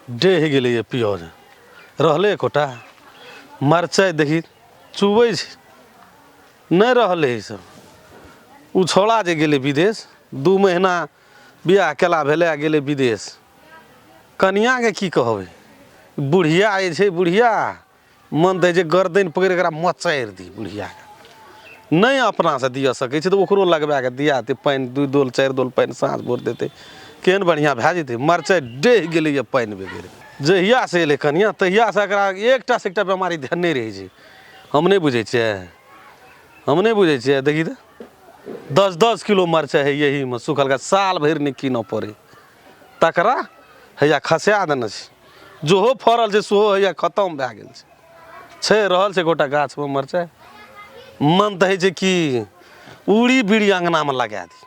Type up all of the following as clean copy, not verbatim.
डेह गेलै प्योर रहले एकोटा मरचाइ देखी चुबै छै नहीं रहले ई सब उ छौड़ा जे गेलै विदेश 2 महीना बियाह केला भेलै आ गेलै विदेश कनिया के की कहबै बुढ़िया जे छै बुढ़िया मन दै छै गर्दन पकड़ि एकरा मचारि दी बुढ़िया नहीं अपना से दिया सकै छै तऽ ओकरो लगबा के दिया देतै पानि 2 डोल 4 डोल पानि साँझ भोर देतै केहन बढ़िया भए जेतै मरचाइ डेह गेलै पानि बेगर जहिया से एलै कनिया तहिया से एकरा एकटा से एकटा बीमारी ध्यान नहीं रहै छै हम नहीं बुझै छियै हम नहीं बुझै छियै देखी तऽ 10-10 किलो मरचाइ है यही में सुखल का साल भर नहीं कीनऽ पड़े तकरा हैया खसा देने छै जोहो फड़ल छै सेहो हैया खत्म भए गेल छै रहल छै गोटा गाछ में मरचाइ मन तऽ होइ छै कि उड़ी बीड़ी अंगना में लगा दी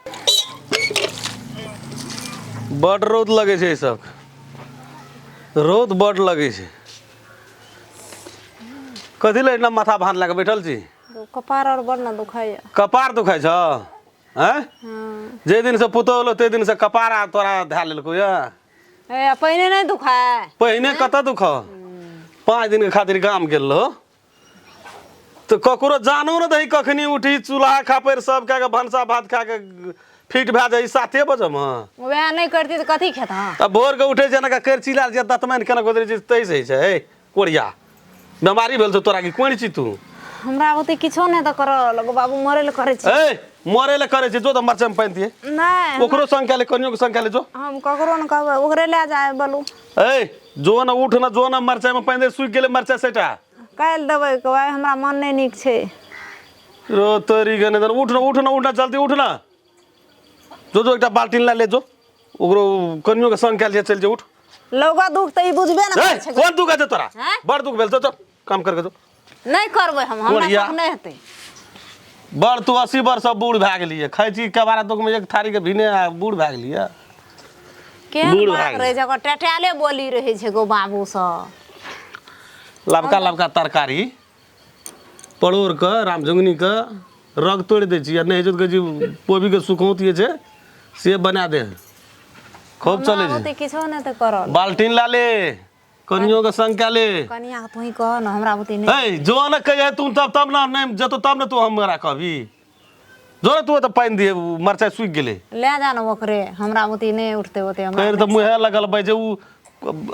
बड रौद लगे छै सब रौद बड लगे छै कथी ले इतना माथा भान लगा बैठल छी कपार और बड़ ना दुखाय कपार दुखाय छ हैं जे दिन से पुतो होलो ते दिन से कपार तोरा धा लेलको या ए पहिने नहीं दुखाय पहिने कत दुख 5 दिन के खातिर गाम गेल रहो तो ककरो जानो न दही कखनी उठी चूल्हा खापर सब कह के भनसा भात खा के फिट भए जाई 7 बजे में वह नहीं करती तो कथी खेता अब भोर के उठे छै ना कर चिला जे दतमैन केना गोदरे छै तै सही छै कोड़िया बीमारी भेल छ तोरा की कोन छी तू हमरा ओते किछो नहीं त कर लगो बाबू मरे ले करे छै मरे ले करे छै जो त मरचा में पानी दिए नहीं ओकरो संख्या ले कनियो के संख्या ले जो हम ककरो न कहबे ओकरे ले जाए बोलू जो न उठ न जो न मरचा में पानी दे सुख गेले मरचा सेटा काल देबै कहबै हमरा मन नहीं नीक छै रो तोरी गने उठ न जल्दी उठ न जो एकटा बाल्टीन ले जो ओकरो कनियो के संख्या ले चल जे उठ लौका दुख त ई बुझबे न करे छै कोन दुख है तोरा बड़ दुख भेल तो काम कर के जो नहीं करबै हमरा तक नहीं हेतै बड़ तू 80 वर्ष बूढ़ भए गेलिए खाइ छी कबारा दुख में एक थारी के भिने बूढ़ भए गेलिए केहन बात रहे छै टटाले बोली रहे छै गो बाबू सब लबका तरकारी पड़ोर के रामझुंगनी के रग तोड़ दे छी नहीं जो के जी पोबी के सुखौतिए छै से बना दे खूब चले छै किछो नहीं त करल बाल्टीन ला ले कनियो के संख्या ले कनिया तू ही कह न हमरा बुती नहीं जो न कहे तू तब ना नहीं जतो तब न तू हमरा कहबी जो न तू त पानी दिए मरचा सूख गेले ले जा न ओकरे हमरा बुती नहीं उठते होते हमरा फिर त मुहे लगल बजे उ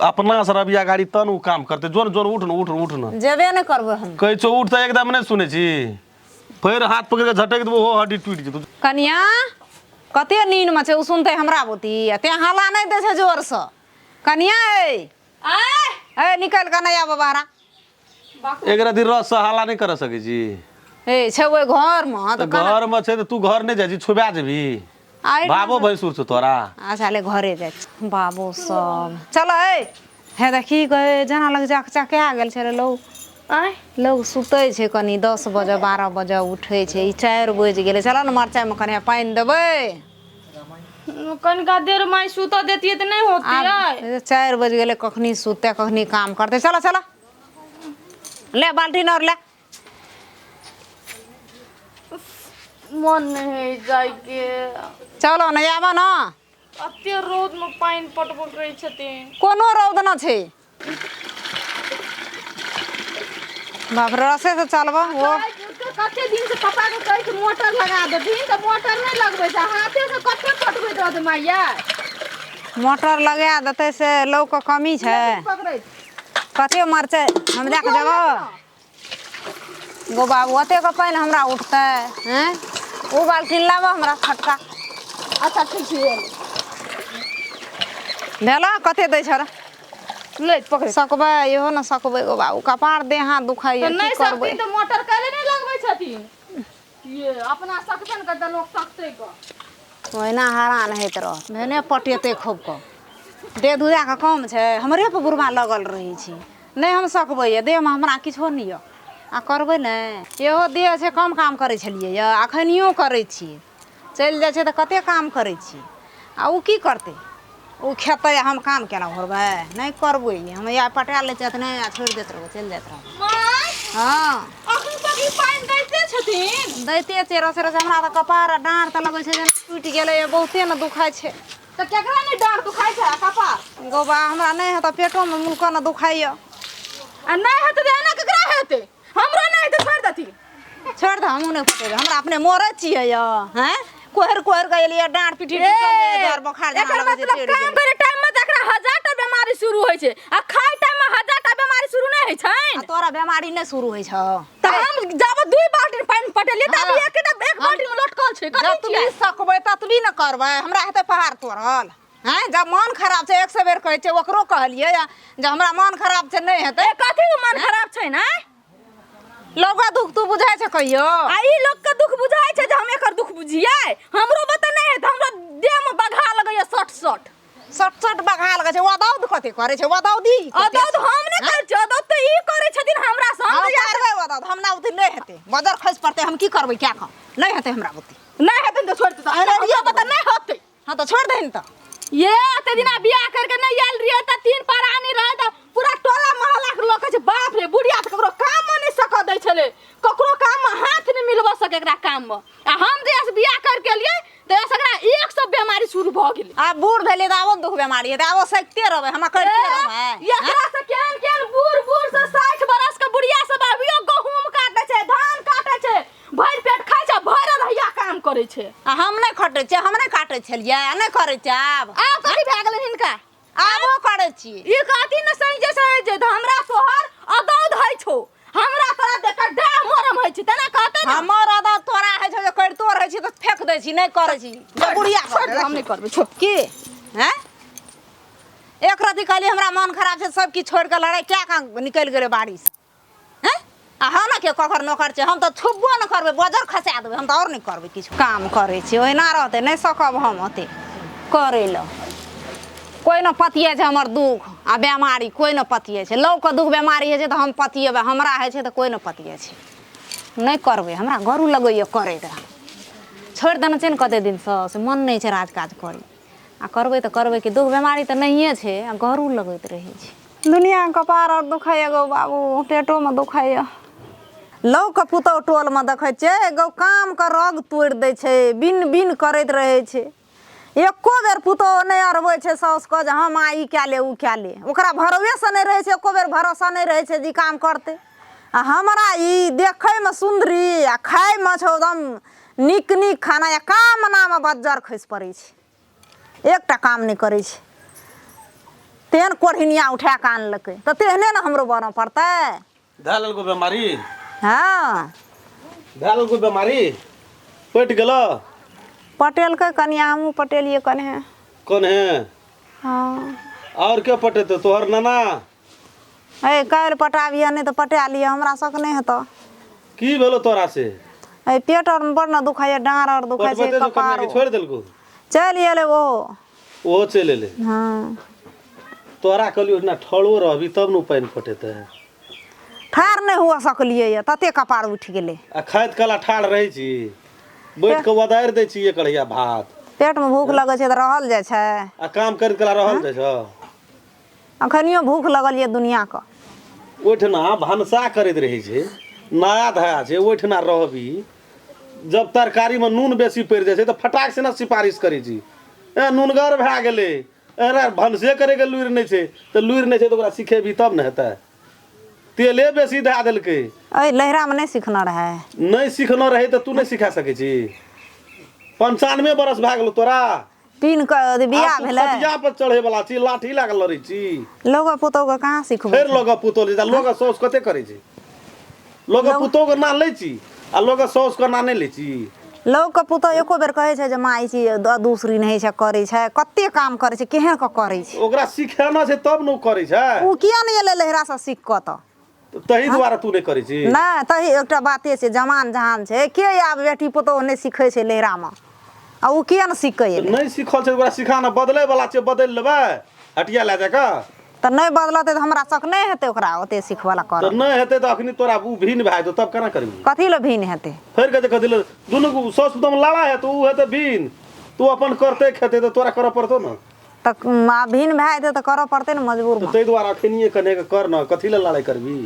अपना से रबिया गाड़ी तन उ काम करते जोन उठ न जेबे नहीं करबे हम कह छो उठ त एकदम नहीं सुने छी फिर हाथ पकड़ के झटक देबो हो हड्डी टूट जेतौ कनिया कते नींद में छै उ सुनते हमरा बुती ते हल्ला नहीं दे छै जोर से कनिया ए निकल के नहीं आबो बाहर एकरा दिन रस से हल्ला नहीं कर सके छी छेबै घर में त घर में छै त तू घर नहीं जाय छी छुबा जेबी बाबो भैंसुर छ तोरा अच्छा ले घरे जाय बाबू सब चलो हे देखी गए जना लग जा चके आ गेल छै लोग लोग सुतै छै कनी 10 बजे 12 बजे उठै छै ई 4 बज गेलै चलो न मरचाई में कने पानी देबै कनका देर में सुत देतिए त नहीं होती 4 बज गेलै कखनी सुते कखनी काम करते चलो चलो ले बाल्टी और ले मन नहीं जाय के चलो नहीं आबा न अते रोद में पानी पटबो करे छथिन कोनो रौद न छै बाप रसे से चलबो वो कते दिन से पापा के कहै छै मोटर लगा देथिन त मोटर नहीं लगबै छै हाथे से कते पटबै दे मैया मोटर लगा देते से लोग के कमी छै कते मरचे हम जाके देबो गो बाबू ओते के पानी हमरा उठते हैं ओ बाल्टी लाबो हमरा फटका अच्छा ठीक छै देला कते दै छ रे ले पकड़ सकबे इहो न सकबे गो बाबू कपार देह हाथ दुखाई तो नहीं सकती तो मोटर काले नहीं लगबै छथिन ये अपना सकतन के लोग सकते को ओहिना हैरान होइत रह मैंने पटेते खूब को दे धुआ के कम छै हमरे पर बुरबा लगल रही छी नहीं हम सकबै देह में हमरा किछो नहीं य आ करबै नहीं इहो देह छै कम काम करै छलिए य अखनियो करै छी चल जाइ छै त कते काम करै छी आ उ की करते उ खेते हम काम केना करबै नहीं करबै हम या पटा ले छत नहीं आ छोड़ देत रहो चल जात रहो हां अखन तक ई पानी दैते छथिन दैते छै रस हमरा त कपार डाँर त लगै छै जे टूट गेलै बहुते न दुखाय छै तो केकरा नहीं डांट दुखाई छै कपार गोबा हमरा नहीं है तो पेटो में मुल्का न दुखाइए। आ नहीं है तो देना केकरा हेते हमरो नहीं तो छोड़ देती छोड़ दे हमहू नहीं पटेबे हमरा अपने मोरे छिए या हैं कोहर कोहर के लिए डांट पीठी टूटल जे दर बुखार एकर जना लगे मतलब काम करे टाइम में एकरा 1000टा बीमारी शुरू होय छै आ खाय टाइम में 1000टा बीमारी शुरू नहीं होय छै। तोरा बीमारी नहीं शुरू होई छ त हम जब 2 बाल्टी पानी पटेलिए तब एक बाल्टी में लटकल छै जब तू भी सकबै ततबी न करबै हमरा हेते पहाड़ तोड़ल हैं। जब मन खराब छै 100 बेर कहै छै ओकरो कहलिए जब हमरा मन खराब छै नहीं हेते कथि मन खराब छै ना लोग दुख तू बुझाय छै कहियो आ ई लोग के दुख बुझाय छै जे हम एकर दुख बुझिए हमरो बता नहीं है हमरा देह में बघा लगैया सट सट बघा लगे छै वदौद कथि करे छै वदौदी अदौद हम नहीं कर छै अदौद त ई करे छथिन हमरा से हम करबै वदौद हमरा बुद्धि नहीं हेते बजर खस पड़ते हम की करबै क्या कह नहीं हेते हमरा बुद्धि नहीं हेतै तो छोड़ दे अरे ये बता नहीं होते हां तो छोड़ दे न तो ये ते दिना बियाह करके नहीं आयल रिए त 3 परानी रहे त पूरा टोला मोहल्ला के लोग कहे छै बाप रे बुढ़िया त ककरो काम में नहीं सक दै छले ककरो काम में हाथ नहीं मिलबो सके एकरा काम में आ हम जे बियाह करके लिए त एकरा 100 बीमारी शुरू भ गेलै। आ बूढ़ भेले त आवो दुख बीमारी त आवो सकते रहबै हम करते रहबै एकरा से केन बूढ़ से 60 बरस के बुढ़िया सब अभियो गहूम काटे छै धान काटे छै भर पेट खाय छै भर रहिया काम करे छै आ हम नहीं खटै छै हम नहीं काटै छलिए आ नहीं करै छै आब कथि भए गेलै हिनका आबो करै छी ई कथि न सही जे हमरा तोहर अदौद है छौ हमरा तोरा देख डाह मरम है छै तना कहते न हमर आदा तोरा है छै कर तोर है छै त फेक दै छी नहीं करै छी जे बुढ़िया हम नहीं करबै छोड़ की हैं एक राती कहली हमरा मन खराब छै सब की छोड़ के लड़ाई क्या का निकल गेले बारिश हैं आ हम ना के कखर नोकर छै हम तो छुबो न करबै बजर खसा देबै हम तो और नहीं करबै किछ काम करे छी ओहिना रहते नहीं सकब हम ओते करे ल कोई न पतिए छै हमर दुख आ बीमारी कोई न पतिए छै लोग के दुख बीमारी है छै त हम पतिएबै हमरा है छै त कोई न पतिए छै नहीं करबै हमरा गरू लगैया करे द छोड़ देना छै न कते दिन से मन नहीं छै राजकाज करी आ करबै त करबै कि दुख बीमारी त नहिए छै आ गरू लगैत रहै छै दुनिया के कपार और दुखाइए गो बाबू पेटो में दुखाइए लौ के पुतौ टोल में देखै छै गौ काम के रग तोड़ दै छै बिन बिन करैत रहै छै एको बेर पुतौ नहीं अरबै छै साउस के जे हम ई क्या ले उ क्या ले ओकरा भरोसे से नहीं रहै छै एको बेर भरोसा नहीं रहै छै जे काम करते आ हमरा ई देखै में सुंदरी आ खाय में छौ एकदम नीक नीक खाना या काम नाम बज्जर खसि पड़ै छै एकटा काम नहीं करै छै तेहन कोढ़िनिया उठा के आनलकै त तेहने न हमरो बनऽ पड़तै धालल को बीमारी हाँ धालल को बीमारी पट गेलो पटेल के कनिया हमू पटेलिए कने कौन है हाँ और क्या पटे तो तोहर नाना ए काल्हि पटाबिए नहीं तो पटा लिया हमरा शक नहीं हेतौ की भेलो तोरा से ए पेट और में बड़ न दुखाइए डाँर और दुखाइ छै पटपटे कपार के छोड़ देलको चल एले वो चले ले हाँ तोरा कहलियो ना ठड़ो रहबी तब न पानी पटेते ठार नहीं हुआ सकलिए ये तते कपार उठ गेले आ खाइत कला ठाड़ रहै छी बैठ के वदार दै छी एक कढ़िया भात पेट में भूख लगे छै त रहल जाय छै आ काम करैत कला रहल जाइ छ अखनियो भूख लगल ये दुनिया के ओठना भनसा करैत रहै छै नया धया छै ओठना रहबी जब तरकारी में नून बेसी पड़ि जाइ छै त फटाक से न सिफारिश करै छी ए नूनगर भए गेलै अरे भनसे करे के लुरि नहीं छै त लुरि नहीं छै त ओकरा सिखेबी तब न हेतै तेले बेसी दए देलकै ए लहरा में नहीं सीखना रहे नहीं सीखना रहे त तू नहीं सिखा सकै छी 95 बरस भए गेलो तोरा पीन के बियाह भेले सतिया पर चढ़े वाला छी लाठी लागल लड़ै छी लोग पुतौ के कहाँ सिखबै फेर लोग पुतौ ले लोग सौस कते करै छै लोग पुतौ के ना लै छी आ लोग सौस के ना नहीं लै छी लोग के पुतौ एको बेर कहै छै जे माँ ई चीज दूसरी नहीं छै करै छै कते काम करै छै केहन के करै छै ओकरा सिखाना छै तब न करै छै उ किया नहीं एले लहरा से सीख क त तही दुआरे तू नहीं करै छी नहीं तही एकटा बाते छै जमान जहान छै के आब बेटी पुतौ नहीं सिखै छै लहरा में आ उ किया न सिखै एले नहीं सिखल छै ओकरा सिखाना बदले वाला छै बदल लेबै हटिया ले जाके त नहीं बदलते त हमरा शक नहीं हेतै ओकरा ओते सिखवाला कर त नहीं हेतै त अखनी तोरा उ भिन भए जेतौ तब केना करबी कथी ल भिन हेतै फेर के कथी ले दुनू सौस तुम लड़ा है तो उ हेतै भिन तू अपन करते खेते त तोरा करऽ पड़तौ न त भिन भए जेतै त करऽ पड़तै न मजबूर तो में तै दुआरे अखनिए कने के कर न कथी ले लड़ाई करबी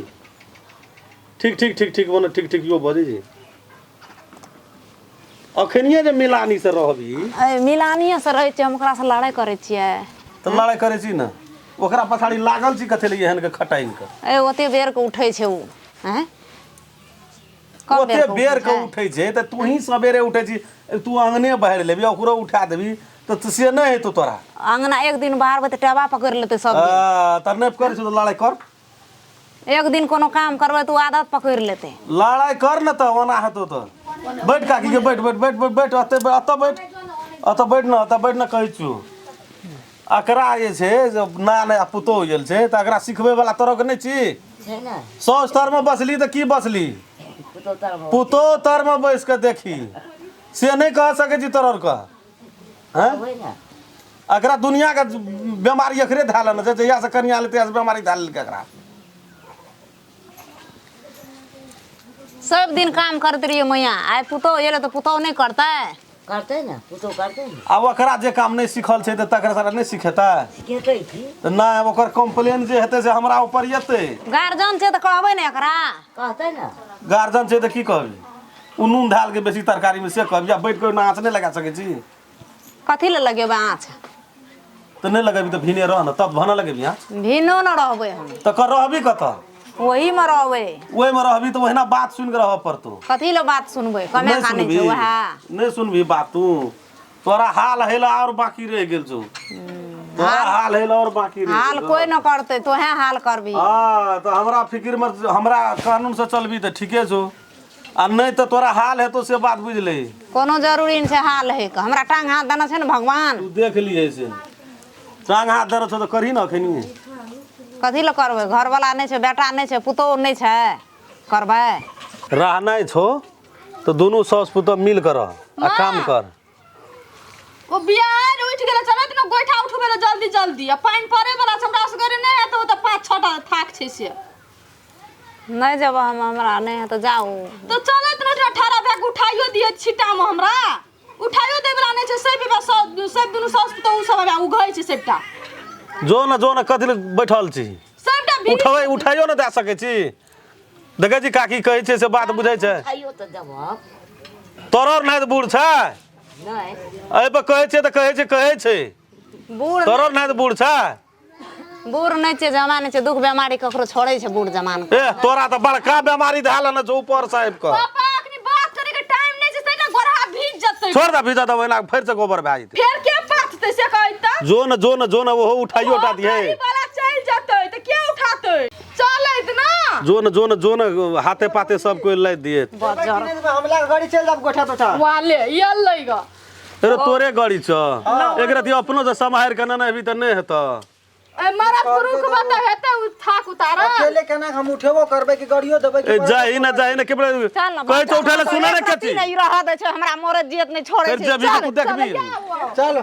ठीक ठीक ठीक ठीक बोले ठीक ठीक यो बजे जी अखनिए जे मिलानी से रहबी मिलानिए से रहै छियै हम ओकरा से लड़ाई करै छियै तऽ लड़ाई करै छी न ओकरा पछाड़ी लागल छी कथे लिए एहन के खटाइन के ए ओते बेर के उठै छै उ हैं ओते बेर के उठै छै तऽ तू ही सबेरे उठै छी तू अंगने बाहर लेबी ओकरो उठा देबी तऽ से नहि हेतौ तोरा अंगना एक दिन बाहर तऽ टेबा पकड़ लेतै सब दिन तऽ नहि करै छै तऽ लड़ाई कर एक दिन कोनो काम करबै तऽ आदत पकड़ लेतै लड़ाई कर न तऽ ओना हेतौ तऽ बैठ काकी के बैठ बैठ बैठ बैठ बैठ अतऽ बैठ न कहै छियौ एकरा जे छै नया नया पुतोह गेल छै तऽ एकरा सिखबै वाला तरह के नहि छी सौ स्तर में बसली तऽ की बसली पुतोह तर में बैस के देखी से नहीं कह सके छी तोर का एकरा दुनिया के बीमारी एकरे धाल न जहिया से कनिया लेते बीमारी धाल लेके एकरा सब दिन काम करते रहिए मैया आइ पुतोह एले तऽ पुतोह नहीं करते ना पुतोह करते ना अब ओकरा जे काम नहीं सिखल छै तऽ तकरा सारा नहीं सिखेता सिखेतै छी तऽ नहीं ओकर कंप्लेन जे हेतै से हमरा ऊपर येतै गार्जियन छै तऽ कहबै ने एकरा कहतै ना गार्जियन छै तऽ की कहबी उ नून धाल के बेसी तरकारी में से कहबी या बैठ के आँच नहीं लगा सकै छी कथी ले लगेबै आँच तऽ नहीं लगेबी तऽ भिने रह न तब भन लगेबी आँच भिनो न रहबै हम तऽ कर रहबी कतऽ वही में रहबै ओहि में रहबी तऽ ओहिना बात सुन के रहब पड़तौ कथी ले बात सुनबै कमे नहीं खाने सुनबी छै वएह नहीं सुनबी बात तू तोरा हाल हेला और बाकी रह गेल छौ तोरा हाल हेला और बाकी रह हाल कोई न करतै तोहे हाल करबी हाँ तो हमरा फिक्र में हमरा कानून से चलबी तो ठीके छो आ नहीं तो तोरा हाल है तो से बात बुझ ले कोनो जरूरी नहीं छै हाल है हमरा टांग हाथ देना छै ने भगवान तू देख लिए से टांग हाथ दर्द छो तो करही ना अखनी कथी ले करबै घर वाला नहीं छै बेटा नहीं छै पुतोह नहीं छै करबै रहना छो तो दोनों सास पुतोह मिल कर आ काम कर ओ बियार उठ गेल चलत न गोइठा उठबे जल्दी जल्दी आ पानी पड़े वाला छै हमरा से करे नहीं हेतौ त 5-6 टा थाक छै से नहीं जब हमरा नहीं है तो जाऊ तो चलत न 18 बैग उठाइयो दिए छिटा में हमरा उठाइयो दे वाला नहीं छै सब दुनु सास तो उ सब उघै छै सबटा जो न कथी ले बैठल छी सबटा उठबै उठाइयो न दे सकै छी देखै छी काकी कहै छै से बात बुझै छै खाइयो तऽ देबह तोरर नहीं बूढ़ छै नहीं एहि पर कहै छै तऽ कहै छै बूढ़ तोरर नहीं बूढ़ छै बूढ़ नहीं छै जमा नहीं छै दुख बीमारी ककरो छोड़े छै बूढ़ जमान ए तोरा तो बड़का बीमारी धाल न जो ऊपर साहब का पापा अखनी बात करे के टाइम नहीं छै सेटा गोरहा भीज जतै छोड़ दा भीजा दबे ना फिर से गोबर भए जेतै फेर के पाथतै से कहैता जो न ओहो उठाइयो टा दिए गाड़ी वाला चल जतै त के उठातै चलैत ना जो न हाथे पाते सब कोई लै दिए हमला गाड़ी चल जाब गोठा तोठा वाले यल्लै ग अरे तोरे गाड़ी छ एकरा ती अपनो जे समाहर के ना अभी त नहीं हेता ए मारा पुरुख बता हेतै उ थाक उतारा अकेले केना हम उठेबो करबै कि गाड़ियो देबै ए जाई ना के बड़े कहै छ उठाले सुने ने कथी नहीं रह दे छै हमरा मोरे जियत नहीं छोड़े फिर छै जब भी तू देखबी चल